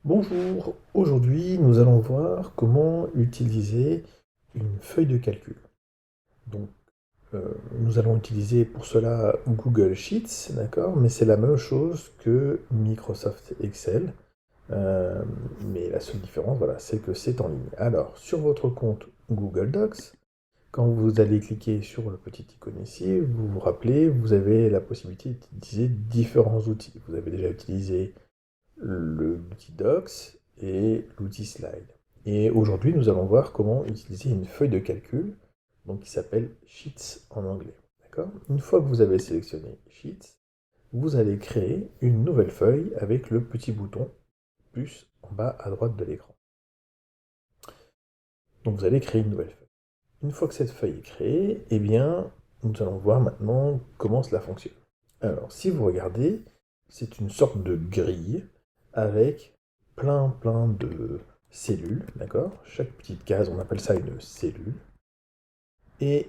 Bonjour, aujourd'hui nous allons voir comment utiliser une feuille de calcul. Donc nous allons utiliser pour cela Google Sheets, d'accord? Mais c'est la même chose que Microsoft Excel. Euh, mais la seule différence, voilà, c'est que c'est en ligne. Alors, sur votre compte Google Docs, quand vous allez cliquer sur le petit icône ici, vous vous rappelez, vous avez la possibilité d'utiliser différents outils. Vous avez déjà utilisé l'outil Docs et l'outil Slide. Et aujourd'hui, nous allons voir comment utiliser une feuille de calcul, donc qui s'appelle Sheets en anglais. D'accord? Une fois que vous avez sélectionné Sheets, vous allez créer une nouvelle feuille avec le petit bouton plus en bas à droite de l'écran. Donc vous allez créer une nouvelle feuille. Une fois que cette feuille est créée, eh bien, nous allons voir maintenant comment cela fonctionne. Alors, si vous regardez, c'est une sorte de grille avec plein de cellules, d'accord? Chaque petite case, on appelle ça une cellule. Et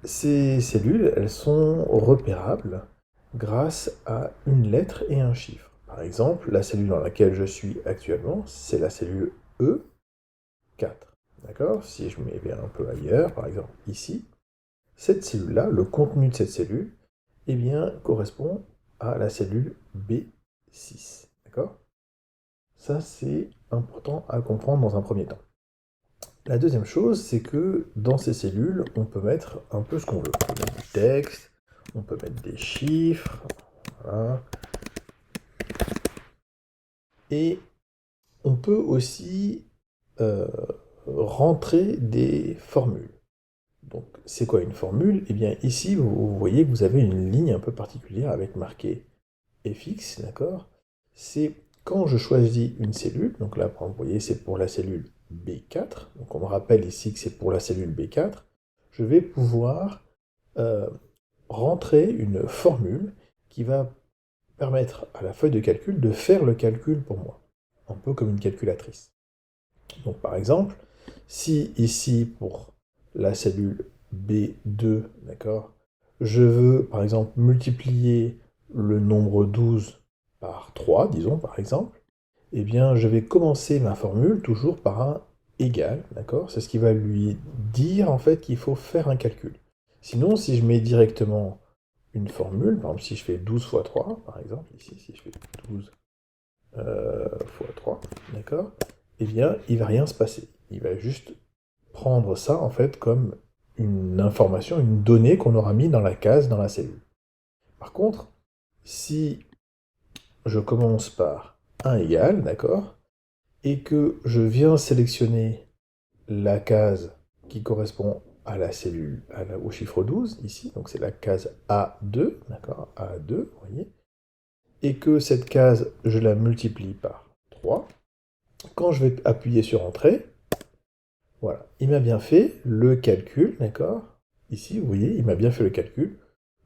ces cellules, elles sont repérables grâce à une lettre et un chiffre. Par exemple, la cellule dans laquelle je suis actuellement, c'est la cellule E4. D'accord? Si je me mets un peu ailleurs, par exemple ici, cette cellule-là, le contenu de cette cellule, eh bien, correspond à la cellule B6. D'accord? Ça, c'est important à comprendre dans un premier temps. La deuxième chose, c'est que dans ces cellules, on peut mettre un peu ce qu'on veut. On peut mettre du texte, on peut mettre des chiffres, voilà. Et on peut aussi euh, rentrer des formules. Donc, c'est quoi une formule? Eh bien, ici, vous voyez que vous avez une ligne un peu particulière avec marqué fx, d'accord? C'est quand je choisis une cellule, donc là, vous voyez, c'est pour la cellule B4, donc on me rappelle ici que c'est pour la cellule B4, je vais pouvoir euh, rentrer une formule qui va permettre à la feuille de calcul de faire le calcul pour moi, un peu comme une calculatrice. Donc par exemple, si ici pour la cellule B2, d'accord, je veux par exemple multiplier le nombre 12 par 3, disons par exemple, eh bien je vais commencer ma formule toujours par un égal, d'accord? C'est ce qui va lui dire en fait qu'il faut faire un calcul. Sinon, si je mets directement une formule, par exemple si je fais 12 fois 3, par exemple, ici si je fais 12 fois 3, d'accord? Eh bien, il va rien se passer. Il va juste prendre ça, en fait, comme une information, une donnée qu'on aura mis dans la case, dans la cellule. Par contre, si je commence par 1 égal, d'accord, et que je viens sélectionner la case qui correspond à la cellule, au chiffre 12, ici, donc c'est la case A2, d'accord, A2, vous voyez, et que cette case, je la multiplie par 3, quand je vais appuyer sur Entrée, voilà, il m'a bien fait le calcul, d'accord? Ici, vous voyez, il m'a bien fait le calcul.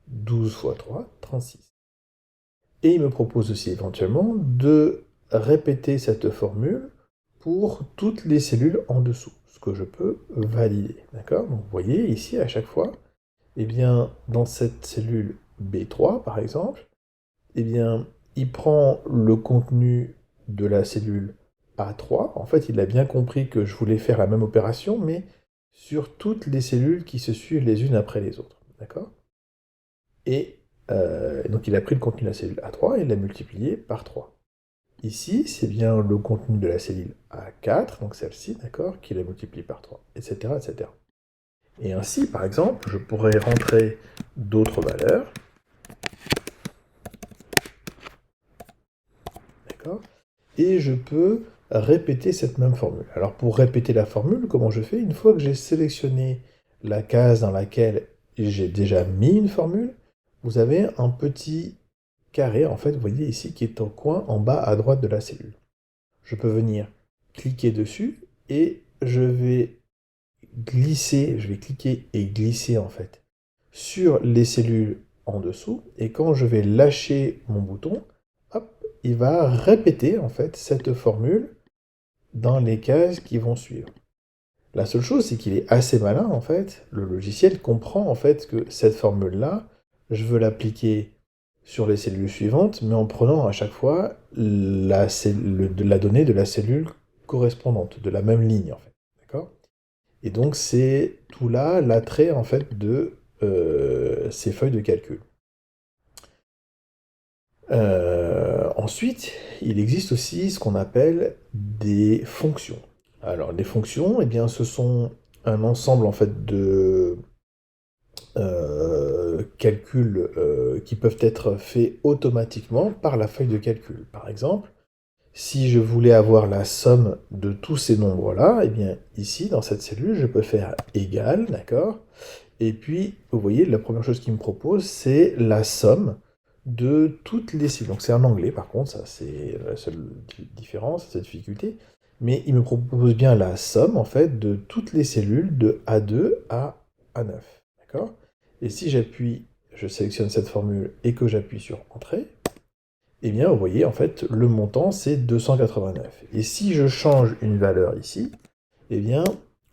12 fois 3, 36. Et il me propose aussi éventuellement de répéter cette formule pour toutes les cellules en dessous, ce que je peux valider, d'accord? Donc vous voyez, ici, à chaque fois, eh bien, dans cette cellule B3, par exemple, eh bien, il prend le contenu de la cellule A3. En fait, il a bien compris que je voulais faire la même opération, mais sur toutes les cellules qui se suivent les unes après les autres. D'accord? Et donc, il a pris le contenu de la cellule A3 et l'a multiplié par 3. Ici, c'est bien le contenu de la cellule A4, donc celle-ci, d'accord, qu'il a multiplié par 3, etc., etc. Et ainsi, par exemple, je pourrais rentrer d'autres valeurs, d'accord? Et je peux répéter cette même formule. Alors pour répéter la formule, comment je fais? Une fois que j'ai sélectionné la case dans laquelle j'ai déjà mis une formule, vous avez un petit carré, en fait, vous voyez ici, qui est au coin en bas à droite de la cellule. Je peux venir cliquer dessus et je vais glisser, je vais cliquer et glisser en fait sur les cellules en dessous, et quand je vais lâcher mon bouton, hop, il va répéter en fait cette formule dans les cases qui vont suivre. La seule chose, c'est qu'il est assez malin en fait. Le logiciel comprend en fait que cette formule-là, je veux l'appliquer sur les cellules suivantes, mais en prenant à chaque fois la donnée de la cellule correspondante, de la même ligne, en fait. D'accord? Et donc, c'est tout là l'attrait, en fait, de ces feuilles de calcul. Ensuite, il existe aussi ce qu'on appelle des fonctions. Alors, les fonctions, eh bien, ce sont un ensemble, en fait, de calculs qui peuvent être faits automatiquement par la feuille de calcul. Par exemple, si je voulais avoir la somme de tous ces nombres-là, eh bien, ici, dans cette cellule, je peux faire égal, d'accord? Et puis, vous voyez, la première chose qu'il me propose, c'est la somme de toutes les cellules. Donc c'est en anglais, par contre, ça c'est la seule différence, cette difficulté. Mais il me propose bien la somme, en fait, de toutes les cellules de A2 à A9. D'accord? Et si j'appuie, je sélectionne cette formule et que j'appuie sur Entrée, eh bien, vous voyez, en fait, le montant, c'est 289. Et si je change une valeur ici, eh bien,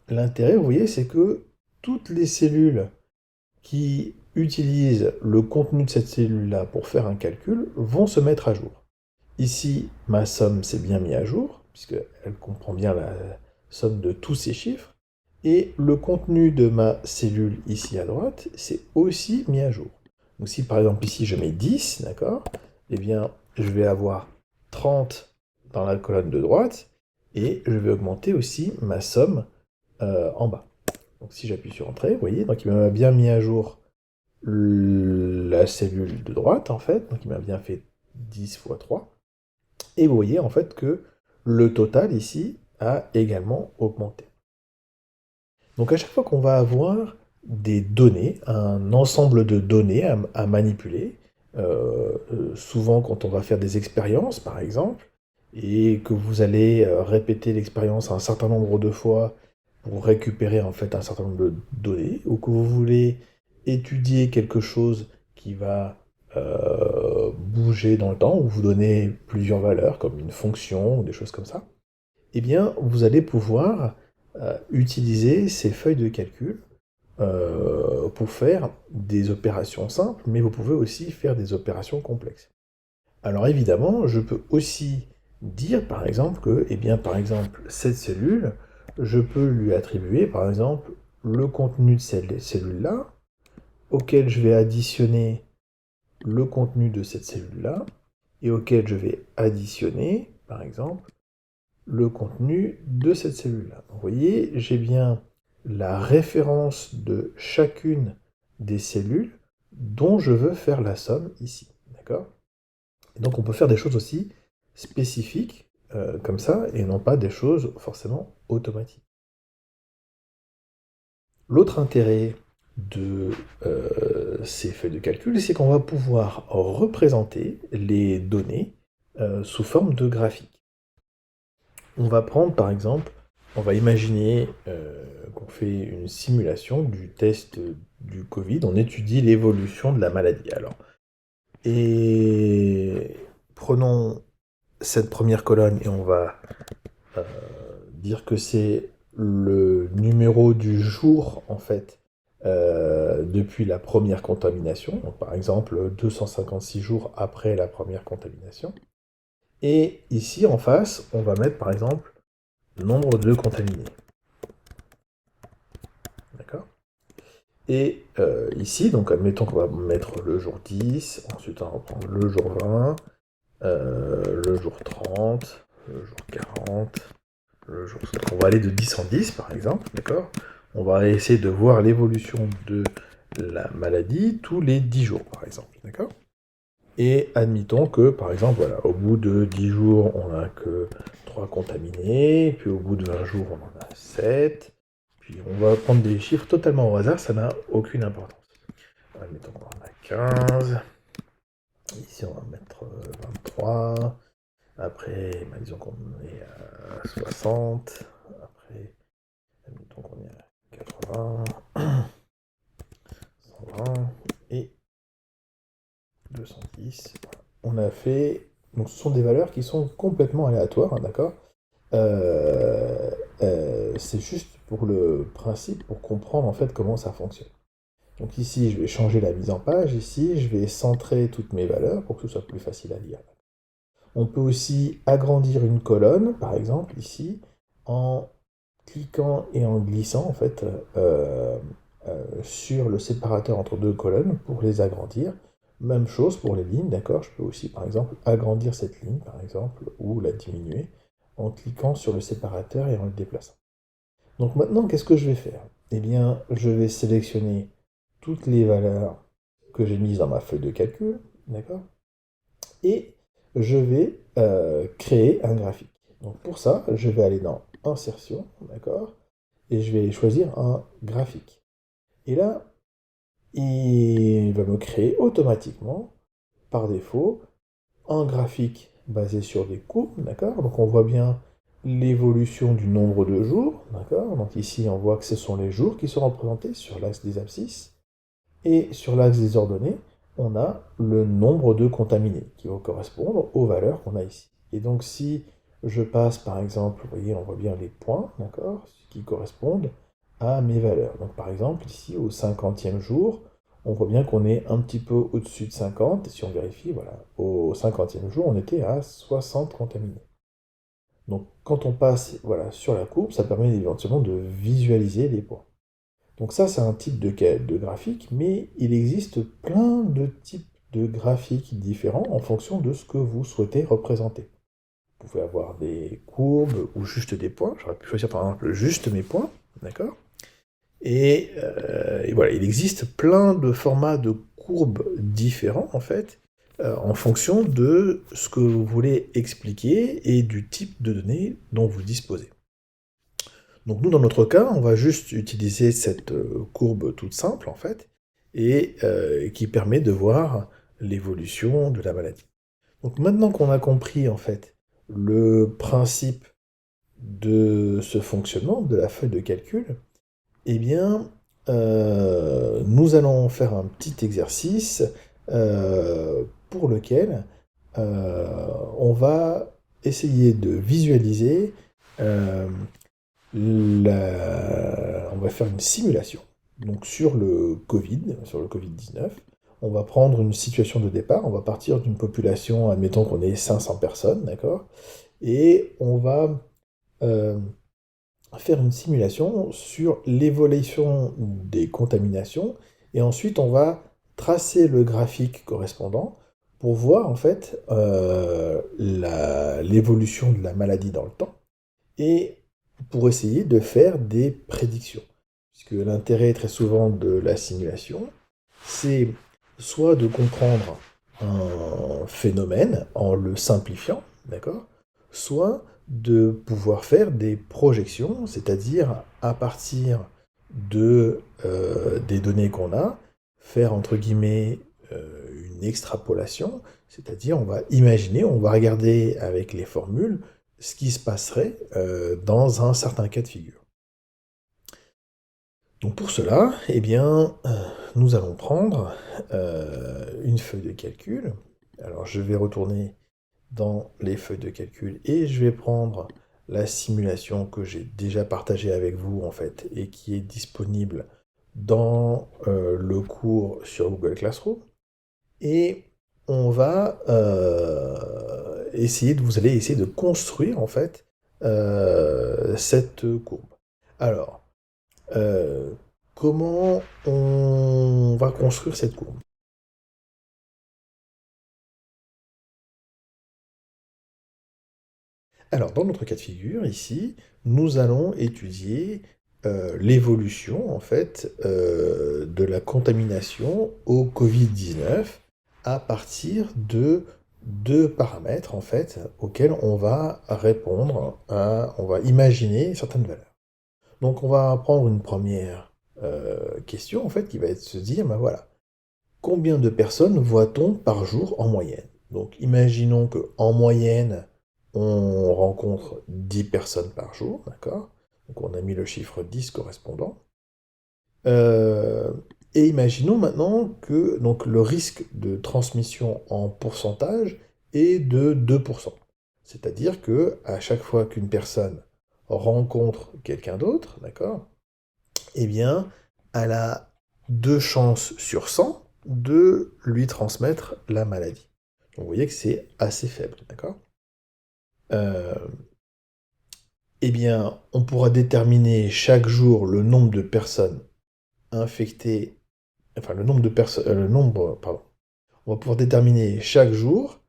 l'intérêt, vous voyez, c'est que toutes les cellules qui utilisent le contenu de cette cellule-là pour faire un calcul vont se mettre à jour. Ici, ma somme s'est bien mise à jour, puisqu'elle comprend bien la somme de tous ces chiffres, et le contenu de ma cellule ici à droite s'est aussi mis à jour. Donc si par exemple ici je mets 10, d'accord, eh bien je vais avoir 30 dans la colonne de droite, et je vais augmenter aussi ma somme en bas. Donc si j'appuie sur Entrée, vous voyez, donc il m'a bien mis à jour la cellule de droite, en fait, donc il m'a bien fait 10 fois 3. Et vous voyez, en fait, que le total, ici, a également augmenté. Donc à chaque fois qu'on va avoir des données, un ensemble de données à manipuler, souvent quand on va faire des expériences, par exemple, et que vous allez répéter l'expérience un certain nombre de fois pour récupérer en fait un certain nombre de données, ou que vous voulez étudier quelque chose qui va bouger dans le temps, ou vous donner plusieurs valeurs, comme une fonction, ou des choses comme ça, eh bien, vous allez pouvoir utiliser ces feuilles de calcul pour faire des opérations simples, mais vous pouvez aussi faire des opérations complexes. Alors évidemment, je peux aussi dire par exemple que, eh bien, par exemple, cette cellule, je peux lui attribuer par exemple le contenu de cette cellule-là, auquel je vais additionner le contenu de cette cellule-là, et auquel je vais additionner, par exemple, le contenu de cette cellule-là. Vous voyez, j'ai bien la référence de chacune des cellules dont je veux faire la somme ici. D'accord? Et donc on peut faire des choses aussi spécifiques comme ça, et non pas des choses forcément automatiques. L'autre intérêt de ces feuilles de calcul, c'est qu'on va pouvoir représenter les données sous forme de graphique. On va prendre par exemple, on va imaginer qu'on fait une simulation du test du Covid, on étudie l'évolution de la maladie. Alors, et prenons cette première colonne et on va dire que c'est le numéro du jour en fait depuis la première contamination, donc par exemple 256 jours après la première contamination. Et ici en face, on va mettre par exemple le nombre de contaminés. D'accord? Et ici, donc admettons qu'on va mettre le jour 10, ensuite on va prendre le jour 20, le jour 30, le jour 40, le jour... On va aller de 10 en 10 par exemple, d'accord? On va essayer de voir l'évolution de la maladie tous les 10 jours par exemple, d'accord? Et admettons que, par exemple, voilà, au bout de 10 jours, on n'a que 3 contaminés, puis au bout de 20 jours, on en a 7, puis on va prendre des chiffres totalement au hasard, ça n'a aucune importance. Admettons qu'on en a 15, ici on va mettre 23, après, disons qu'on est à 60, après, admettons qu'on est à 80, 120, et 210. On a fait... Donc ce sont des valeurs qui sont complètement aléatoires, hein, d'accord? C'est juste pour le principe, pour comprendre en fait comment ça fonctionne. Donc ici, je vais changer la mise en page. Ici, je vais centrer toutes mes valeurs pour que ce soit plus facile à lire. On peut aussi agrandir une colonne, par exemple ici, en cliquant et en glissant en fait sur le séparateur entre deux colonnes pour les agrandir. Même chose pour les lignes, d'accord? Je peux aussi par exemple agrandir cette ligne, par exemple, ou la diminuer en cliquant sur le séparateur et en le déplaçant. Donc maintenant, qu'est-ce que je vais faire? Eh bien, je vais sélectionner toutes les valeurs que j'ai mises dans ma feuille de calcul, d'accord? Et je vais créer un graphique. Donc pour ça, je vais aller dans Insertion, d'accord? Et je vais choisir un graphique. Et là, il va me créer automatiquement, par défaut, un graphique basé sur des courbes, d'accord? Donc on voit bien l'évolution du nombre de jours, d'accord? Donc ici, on voit que ce sont les jours qui sont représentés sur l'axe des abscisses. Et sur l'axe des ordonnées, on a le nombre de contaminés qui vont correspondre aux valeurs qu'on a ici. Et donc si je passe par exemple, vous voyez, on voit bien les points, d'accord, qui correspondent à mes valeurs. Donc par exemple, ici au 50e jour, on voit bien qu'on est un petit peu au-dessus de 50, et si on vérifie, voilà, au 50e jour, on était à 60 contaminés. Donc quand on passe voilà, sur la courbe, ça permet éventuellement de visualiser les points. Donc ça, c'est un type de graphique, mais il existe plein de types de graphiques différents en fonction de ce que vous souhaitez représenter. Vous pouvez avoir des courbes ou juste des points. J'aurais pu choisir par exemple juste mes points, d'accord? Et voilà, il existe plein de formats de courbes différents en fait, en fonction de ce que vous voulez expliquer et du type de données dont vous disposez. Donc nous, dans notre cas, on va juste utiliser cette courbe toute simple, en fait, et qui permet de voir l'évolution de la maladie. Donc maintenant qu'on a compris, en fait, le principe de ce fonctionnement, de la feuille de calcul, eh bien, nous allons faire un petit exercice pour lequel on va essayer de visualiser on va faire une simulation. Donc sur le Covid-19, on va prendre une situation de départ, on va partir d'une population, admettons qu'on ait 500 personnes, d'accord? Et on va euh, faire une simulation sur l'évolution des contaminations, et ensuite on va tracer le graphique correspondant pour voir en fait l'évolution de la maladie dans le temps, et pour essayer de faire des prédictions. Puisque l'intérêt très souvent de la simulation, c'est soit de comprendre un phénomène en le simplifiant, d'accord? Soit de pouvoir faire des projections, c'est-à-dire à partir des données qu'on a, faire entre guillemets une extrapolation, c'est-à-dire on va imaginer, on va regarder avec les formules ce qui se passerait dans un certain cas de figure. Donc pour cela, eh bien, nous allons prendre une feuille de calcul. Alors je vais retourner dans les feuilles de calcul et je vais prendre la simulation que j'ai déjà partagée avec vous en fait et qui est disponible dans le cours sur Google Classroom. Et on va vous allez essayer de construire en fait cette courbe. Alors, euh, comment on va construire cette courbe? Alors, dans notre cas de figure, ici, nous allons étudier l'évolution, en fait, de la contamination au Covid-19 à partir de deux paramètres, en fait, auxquels on va répondre, on va imaginer certaines valeurs. Donc, on va prendre une première question, en fait, qui va être de se dire, ben voilà, combien de personnes voit-on par jour en moyenne? Donc imaginons qu'en moyenne, on rencontre 10 personnes par jour, d'accord? Donc on a mis le chiffre 10 correspondant. Euh, et imaginons maintenant que donc, le risque de transmission en pourcentage est de 2%. C'est-à-dire que à chaque fois qu'une personne rencontre quelqu'un d'autre, d'accord, eh bien, elle a 2 chances sur 100 de lui transmettre la maladie. Donc vous voyez que c'est assez faible, d'accord? Euh, eh bien, on pourra déterminer chaque jour le nombre de personnes infectées, enfin le nombre, pardon. On va pouvoir déterminer chaque jour,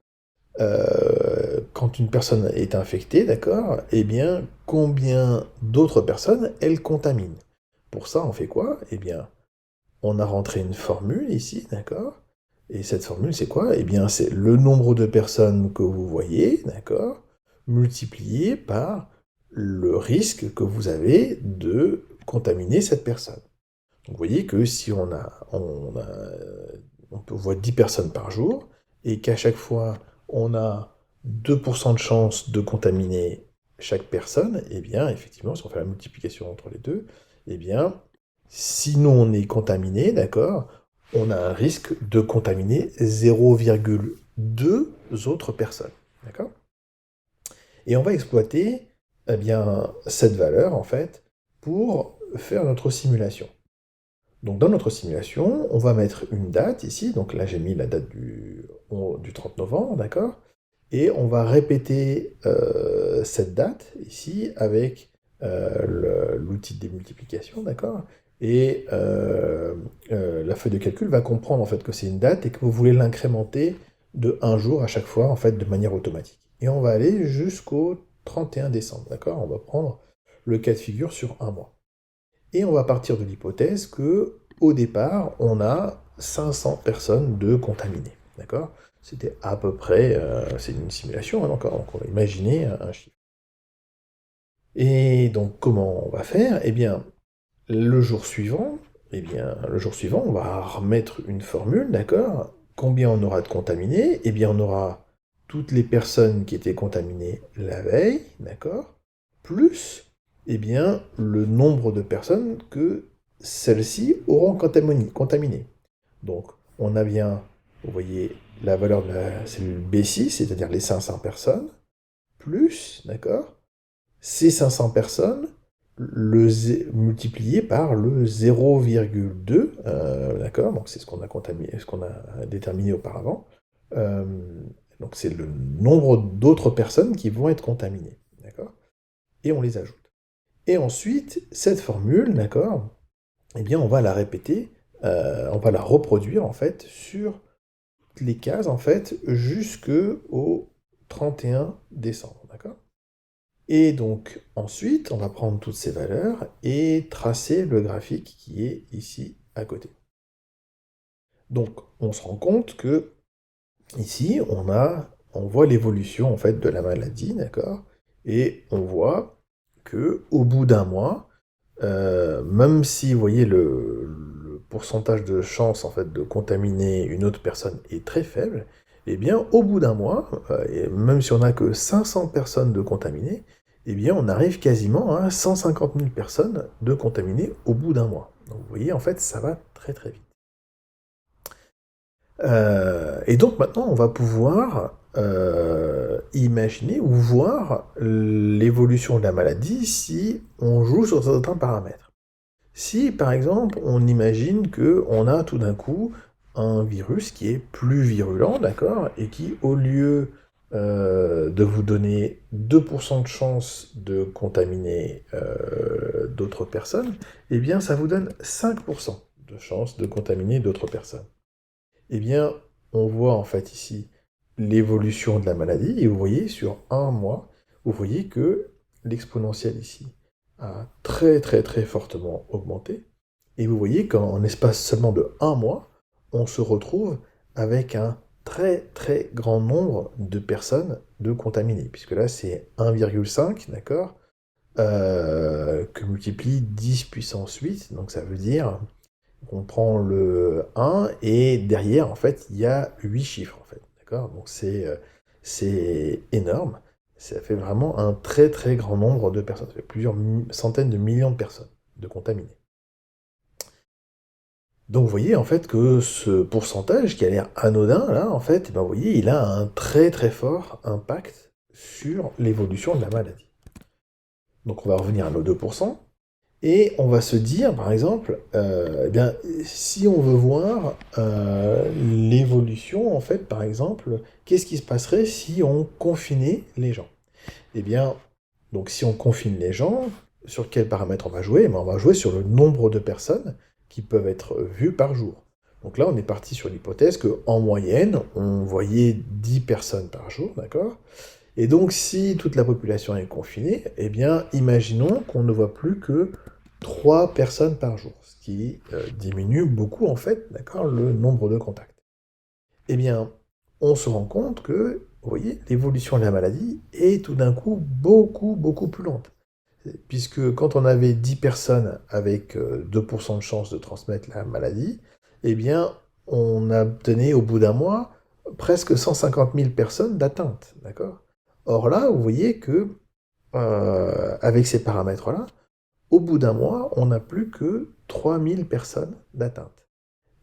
quand une personne est infectée, d'accord, eh bien, combien d'autres personnes elle contamine. Pour ça, on fait quoi? Eh bien, on a rentré une formule ici, d'accord? Et cette formule, c'est quoi? Eh bien, c'est le nombre de personnes que vous voyez, d'accord, multiplié par le risque que vous avez de contaminer cette personne. Donc, vous voyez que si on peut voir 10 personnes par jour, et qu'à chaque fois, on a 2% de chance de contaminer chaque personne, eh bien, effectivement, si on fait la multiplication entre les deux, eh bien, si nous, on est contaminé, d'accord, on a un risque de contaminer 0,2 autres personnes, d'accord? Et on va exploiter, eh bien, cette valeur, en fait, pour faire notre simulation. Donc dans notre simulation, on va mettre une date ici, donc là j'ai mis la date du 30 novembre, d'accord? Et on va répéter cette date ici avec l'outil de démultiplication, d'accord? Et la feuille de calcul va comprendre en fait que c'est une date et que vous voulez l'incrémenter de un jour à chaque fois en fait de manière automatique. Et on va aller jusqu'au 31 décembre, d'accord? On va prendre le cas de figure sur un mois. Et on va partir de l'hypothèse que, au départ, on a 500 personnes de contaminées. D'accord? C'était à peu près, c'est une simulation, hein, encore, donc on va imaginer un chiffre. Et donc, comment on va faire? Eh bien, le jour suivant, on va remettre une formule, d'accord? Combien on aura de contaminés? Eh bien, on aura toutes les personnes qui étaient contaminées la veille, d'accord? Plus, eh bien, le nombre de personnes que celles-ci auront contaminées. Donc, on a bien, vous voyez, la valeur de la cellule B6, c'est-à-dire les 500 personnes, plus, d'accord? Ces 500 personnes, multiplié par le 0,2, d'accord? Donc c'est ce qu'on a contaminé, ce qu'on a déterminé auparavant. Euh, donc c'est le nombre d'autres personnes qui vont être contaminées, d'accord? Et on les ajoute. Et ensuite, cette formule, d'accord? Eh bien, on va la répéter, on va la reproduire en fait sur toutes les cases en fait jusqu'au 31 décembre, d'accord? Et donc ensuite, on va prendre toutes ces valeurs et tracer le graphique qui est ici à côté. Donc on se rend compte que ici, on voit l'évolution en fait de la maladie, d'accord? Et on voit que au bout d'un mois, même si vous voyez le pourcentage de chance en fait de contaminer une autre personne est très faible, eh bien au bout d'un mois, et même si on n'a que 500 personnes de contaminées, eh bien on arrive quasiment à 150 000 personnes de contaminées au bout d'un mois. Donc vous voyez en fait ça va très très vite. Et donc maintenant, on va pouvoir imaginer ou voir l'évolution de la maladie si on joue sur certains paramètres. Si, par exemple, on imagine qu'on a tout d'un coup un virus qui est plus virulent, d'accord, et qui, au lieu de vous donner 2% de chance de contaminer d'autres personnes, eh bien, ça vous donne 5% de chance de contaminer d'autres personnes. Eh bien, on voit en fait ici l'évolution de la maladie, et vous voyez sur un mois, vous voyez que l'exponentielle ici a très très très fortement augmenté, et vous voyez qu'en espace seulement de un mois, on se retrouve avec un très très grand nombre de personnes de contaminées, puisque là c'est 1,5, d'accord, que multiplie 10 puissance 8, donc ça veut dire on prend le 1 et derrière, en fait, il y a 8 chiffres, en fait. D'accord? Donc c'est énorme. Ça fait vraiment un très très grand nombre de personnes. Ça fait plusieurs centaines de millions de personnes de contaminées. Donc vous voyez en fait que ce pourcentage qui a l'air anodin, là, en fait, eh ben, vous voyez, il a un très très fort impact sur l'évolution de la maladie. Donc on va revenir à nos 2%. Et on va se dire, par exemple, eh bien, si on veut voir l'évolution, en fait, par exemple, qu'est-ce qui se passerait si on confinait les gens? Eh bien, donc si on confine les gens, sur quels paramètres on va jouer? Eh ben, on va jouer sur le nombre de personnes qui peuvent être vues par jour. Donc là, on est parti sur l'hypothèse qu'en moyenne, on voyait 10 personnes par jour, d'accord? Et donc, si toute la population est confinée, eh bien, imaginons qu'on ne voit plus que 3 personnes par jour, ce qui diminue beaucoup, en fait, d'accord, le nombre de contacts. Eh bien, on se rend compte que, vous voyez, l'évolution de la maladie est tout d'un coup beaucoup, beaucoup plus lente. Puisque quand on avait 10 personnes avec 2% de chance de transmettre la maladie, eh bien, on obtenait au bout d'un mois presque 150 000 personnes d'atteintes, d'accord? Or là, vous voyez que, avec ces paramètres-là, au bout d'un mois, on n'a plus que 3000 personnes d'atteintes.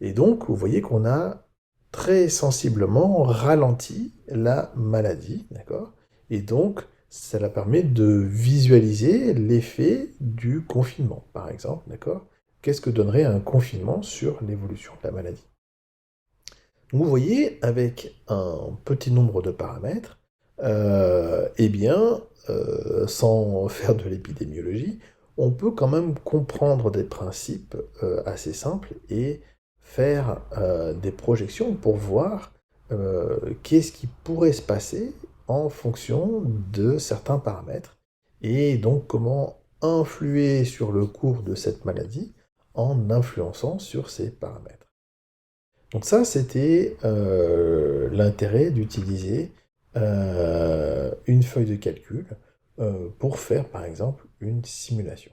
Et donc, vous voyez qu'on a très sensiblement ralenti la maladie, d'accord? Et donc, cela permet de visualiser l'effet du confinement, par exemple, d'accord? Qu'est-ce que donnerait un confinement sur l'évolution de la maladie? Donc, vous voyez, avec un petit nombre de paramètres, eh bien, sans faire de l'épidémiologie, on peut quand même comprendre des principes assez simples et faire des projections pour voir qu'est-ce qui pourrait se passer en fonction de certains paramètres et donc comment influer sur le cours de cette maladie en influençant sur ces paramètres. Donc ça, c'était l'intérêt d'utiliser une feuille de calcul pour faire, par exemple, une simulation.